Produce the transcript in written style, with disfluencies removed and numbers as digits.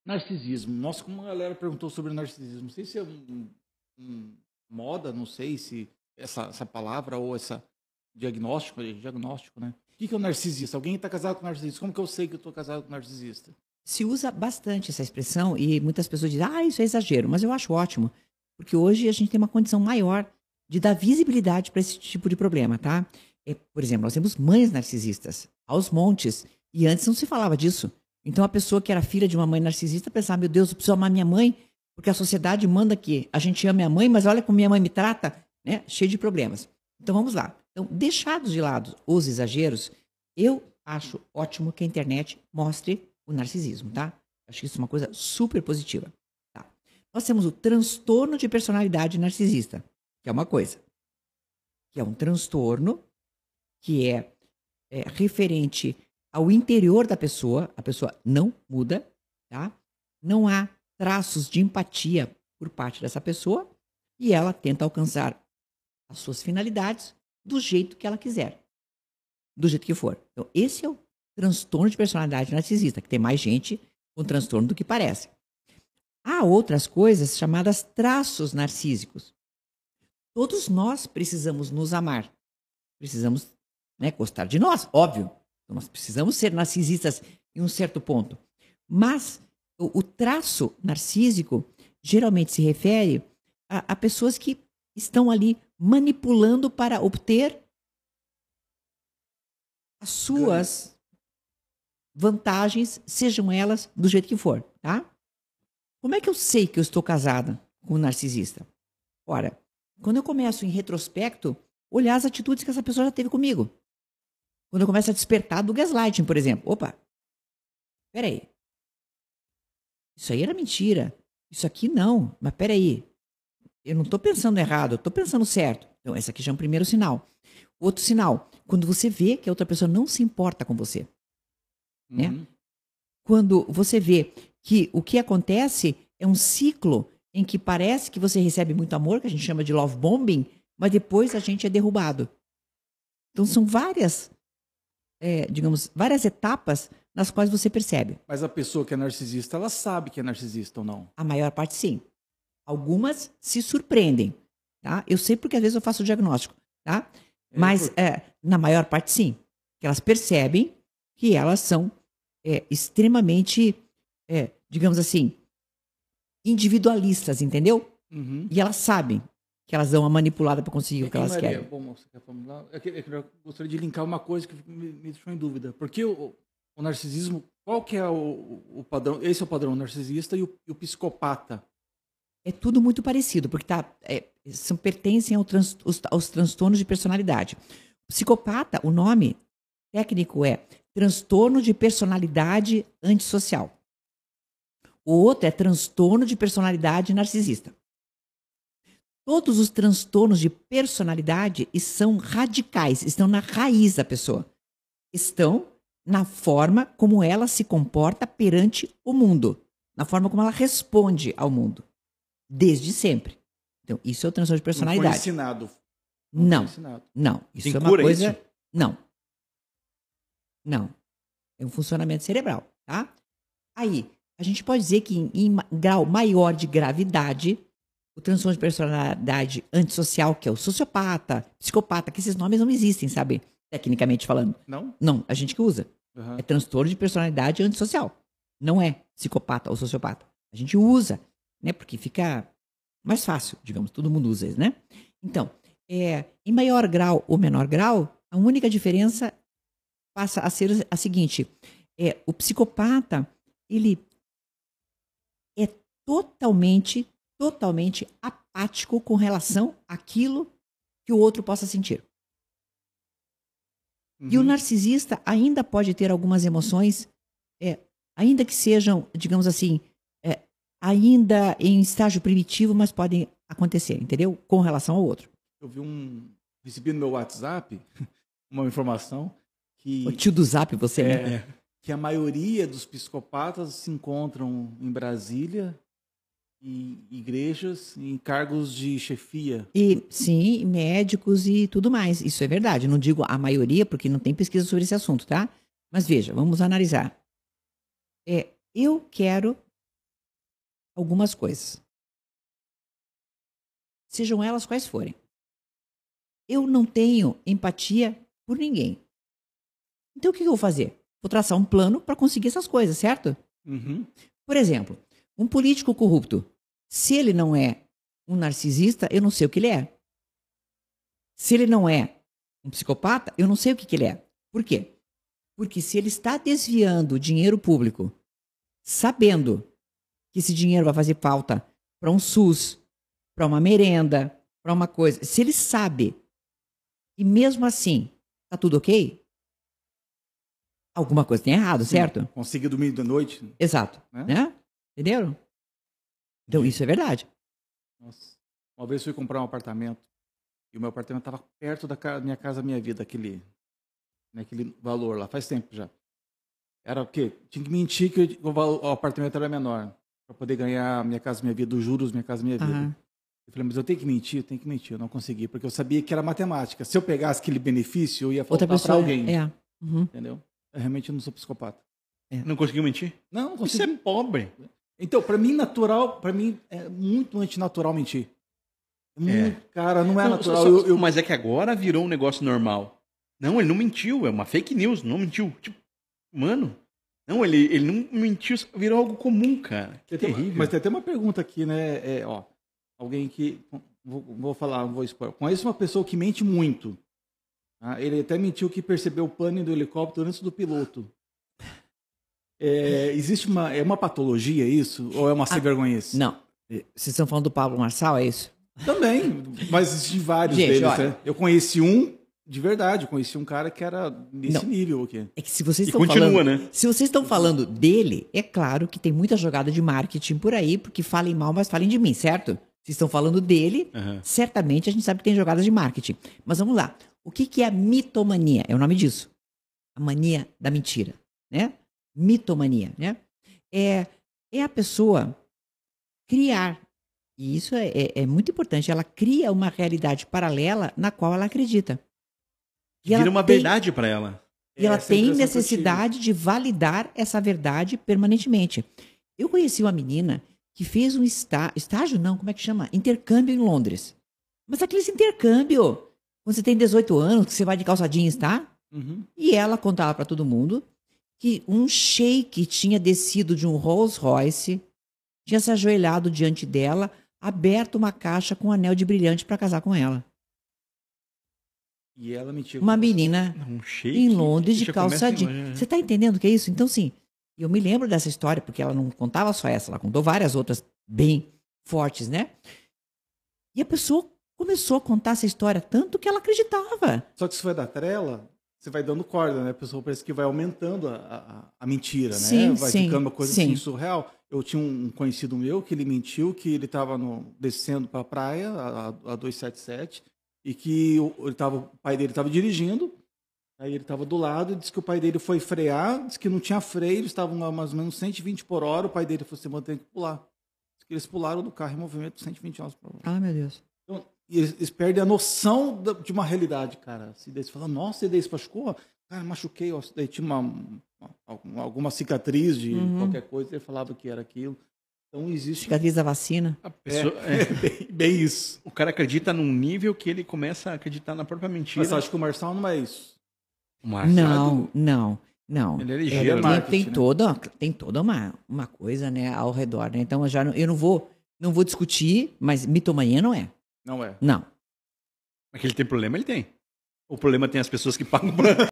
Narcisismo. Nossa, como a galera perguntou sobre narcisismo. Não sei se é moda, não sei se essa palavra ou essa diagnóstico, né? O que é o narcisista? Alguém está casado com o narcisista? Como que eu sei que eu estou casado com o narcisista? Se usa bastante essa expressão e muitas pessoas dizem, isso é exagero, mas eu acho ótimo, porque hoje a gente tem uma condição maior de dar visibilidade para esse tipo de problema, tá? Por exemplo, nós temos mães narcisistas, aos montes, e antes não se falava disso. Então a pessoa que era filha de uma mãe narcisista pensava, meu Deus, eu preciso amar minha mãe, porque a sociedade manda que a gente ame a mãe, mas olha como minha mãe me trata, né? Cheio de problemas. Então vamos lá. Então, deixados de lado os exageros, eu acho ótimo que a internet mostre o narcisismo, tá? Acho que isso é uma coisa super positiva. Tá? Nós temos o transtorno de personalidade narcisista, que é uma coisa. Que é um transtorno que é referente ao interior da pessoa, a pessoa não muda, tá? Não há traços de empatia por parte dessa pessoa e ela tenta alcançar as suas finalidades do jeito que ela quiser, do jeito que for. Então, esse é o transtorno de personalidade narcisista, que tem mais gente com transtorno do que parece. Há outras coisas chamadas traços narcísicos. Todos nós precisamos nos amar. Precisamos, né, gostar de nós, óbvio. Então, nós precisamos ser narcisistas em um certo ponto. Mas o traço narcísico geralmente se refere a pessoas que estão ali manipulando para obter as suas vantagens, sejam elas do jeito que for, tá? Como é que eu sei que eu estou casada com um narcisista? Ora, quando eu começo em retrospecto, olhar as atitudes que essa pessoa já teve comigo. Quando eu começo a despertar do gaslighting, por exemplo. Opa, peraí. Isso aí era mentira. Isso aqui não. Mas peraí. Eu não estou pensando errado, eu estou pensando certo. Então, esse aqui já é um primeiro sinal. Outro sinal, quando você vê que a outra pessoa não se importa com você. Né? Quando você vê que o que acontece é um ciclo em que parece que você recebe muito amor, que a gente chama de love bombing, mas depois a gente é derrubado. Então são várias, várias etapas nas quais você percebe. Mas a pessoa que é narcisista, ela sabe que é narcisista ou não? A maior parte sim. Algumas se surpreendem, tá? Eu sei porque às vezes eu faço o diagnóstico, tá? Mas na maior parte sim. Que elas percebem que elas são extremamente, digamos assim, individualistas, entendeu? Uhum. E elas sabem que elas dão uma manipulada para conseguir o que elas querem. Bom, você quer formular? Eu gostaria de linkar uma coisa que me deixou em dúvida. Porque o narcisismo, qual que é o padrão? Esse é o padrão narcisista e o psicopata. É tudo muito parecido, porque pertencem aos transtornos de personalidade. Psicopata, o nome técnico é transtorno de personalidade antissocial. O outro é transtorno de personalidade narcisista. Todos os transtornos de personalidade são radicais, estão na raiz da pessoa. Estão na forma como ela se comporta perante o mundo, na forma como ela responde ao mundo, desde sempre. Então, isso é o transtorno de personalidade. Não foi ensinado. Não. Isso tem é uma cura, coisa... Isso? Não. É um funcionamento cerebral, tá? Aí, a gente pode dizer que em grau maior de gravidade, o transtorno de personalidade antissocial, que é o sociopata, psicopata, que esses nomes não existem, sabe? Tecnicamente falando. Não? Não, a gente que usa. Uhum. É transtorno de personalidade antissocial. Não é psicopata ou sociopata. A gente usa, né? Porque fica mais fácil, digamos. Todo mundo usa isso, né? Então, em maior grau ou menor grau, a única diferença passa a ser a seguinte. O psicopata, ele é totalmente apático com relação àquilo que o outro possa sentir. Uhum. E o narcisista ainda pode ter algumas emoções, ainda que sejam, digamos assim, ainda em estágio primitivo, mas podem acontecer, entendeu? Com relação ao outro. Eu recebi no meu WhatsApp uma informação que... O tio do Zap, você, né? Que a maioria dos psicopatas se encontram em Brasília, em igrejas, em cargos de chefia. Sim, médicos e tudo mais. Isso é verdade. Não digo a maioria, porque não tem pesquisa sobre esse assunto, tá? Mas veja, vamos analisar. Eu quero algumas coisas. Sejam elas quais forem. Eu não tenho empatia por ninguém. Então o que eu vou fazer? Vou traçar um plano para conseguir essas coisas, certo? Uhum. Por exemplo, um político corrupto, se ele não é um narcisista, eu não sei o que ele é. Se ele não é um psicopata, eu não sei o que ele é. Por quê? Porque se ele está desviando dinheiro público, sabendo que esse dinheiro vai fazer falta para um SUS, para uma merenda, para uma coisa, se ele sabe e mesmo assim tá tudo ok, alguma coisa tem errado, Sim, certo? conseguir dormir da noite. Exato. Né? Entenderam? Então isso é verdade. Nossa. Uma vez fui comprar um apartamento e o meu apartamento estava perto da minha casa, minha vida, aquele valor lá, faz tempo já. Era o quê? Tinha que mentir que o apartamento era menor para poder ganhar Minha Casa Minha Vida, os juros Minha Casa Minha Vida. Aham. Eu falei, mas eu tenho que mentir, eu não consegui, porque eu sabia que era matemática. Se eu pegasse aquele benefício, eu ia Outra faltar para pessoa. alguém, Uhum. entendeu? Eu realmente não sou psicopata. Não conseguiu mentir? Não Você consegui. é pobre. Então, para mim é muito antinatural mentir. Cara, não é natural. Mas é que agora virou um negócio normal. Não, ele não mentiu, é uma fake news, não mentiu. Tipo, mano, não, ele não mentiu, virou algo comum, cara. Que terrível. Mas tem até uma pergunta aqui, né? Alguém que. Vou falar, não vou expor. Conheço uma pessoa que mente muito. Tá? Ele até mentiu que percebeu o pane do helicóptero antes do piloto. Existe uma patologia isso? Ou é uma sem-vergonhice? Não. Vocês estão falando do Pablo Marçal, é isso? Também, mas existem vários Gente, deles, olha, né? Eu conheci um, de verdade, conheci um cara que era nesse nível aqui. É que se vocês E estão continua, falando, né? se vocês estão falando dele, é claro que tem muita jogada de marketing por aí, porque falem mal, mas falem de mim, certo? Se estão falando dele, certamente a gente sabe que tem jogadas de marketing. Mas vamos lá. O que é a mitomania? É o nome disso. A mania da mentira, né? Mitomania, né? É a pessoa criar. E isso é muito importante. Ela cria uma realidade paralela na qual ela acredita. E Vira ela uma tem- verdade pra ela. E ela Essa tem impressão que eu tive. necessidade de validar essa verdade permanentemente. Eu conheci uma menina que fez um estágio, não, como é que chama? Intercâmbio em Londres. Mas aqueles intercâmbio, quando você tem 18 anos, que você vai de calça jeans, tá? Uhum. E ela contava para todo mundo que um sheik tinha descido de um Rolls Royce, tinha se ajoelhado diante dela, aberto uma caixa com um anel de brilhante para casar com ela. E ela mentiu. Uma menina Um shake. em Londres de Já calça começa a jeans. imaginar. Você está entendendo o que é isso? Então, sim, eu me lembro dessa história, porque ela não contava só essa, ela contou várias outras bem fortes, né? E a pessoa começou a contar essa história tanto que ela acreditava. Só que se vai da trela, você vai dando corda, né? A pessoa parece que vai aumentando a mentira, Sim, né? Vai sim, ficando uma coisa sim. assim surreal. Eu tinha um conhecido meu que ele mentiu que ele estava descendo para a praia, a 277, e que o pai dele estava dirigindo, aí ele estava do lado e disse que o pai dele foi frear, disse que não tinha freio, eles estavam a mais ou menos 120 por hora, o pai dele falou assim, tem que pular. Diz que eles pularam do carro em movimento 120 km por hora. Ah, meu Deus. Então, e eles perdem a noção de uma realidade, cara. Se daí você fala, nossa, e daí você machucou? Cara, machuquei, ó, daí tinha alguma cicatriz de qualquer coisa, ele falava que era aquilo. Então existe. Cicatriz da vacina. A pessoa, Bem isso. o cara acredita num nível que ele começa a acreditar na própria mentira. Mas eu acho que o Marçal não é isso. O Marçal, Não. Ele é ligeiro, Tem- né? tem toda uma coisa, né, ao redor, né? Então eu não vou discutir, mas mitomania não é. Não é. Não. Mas que ele tem problema, ele tem. O problema tem as pessoas que pagam pra...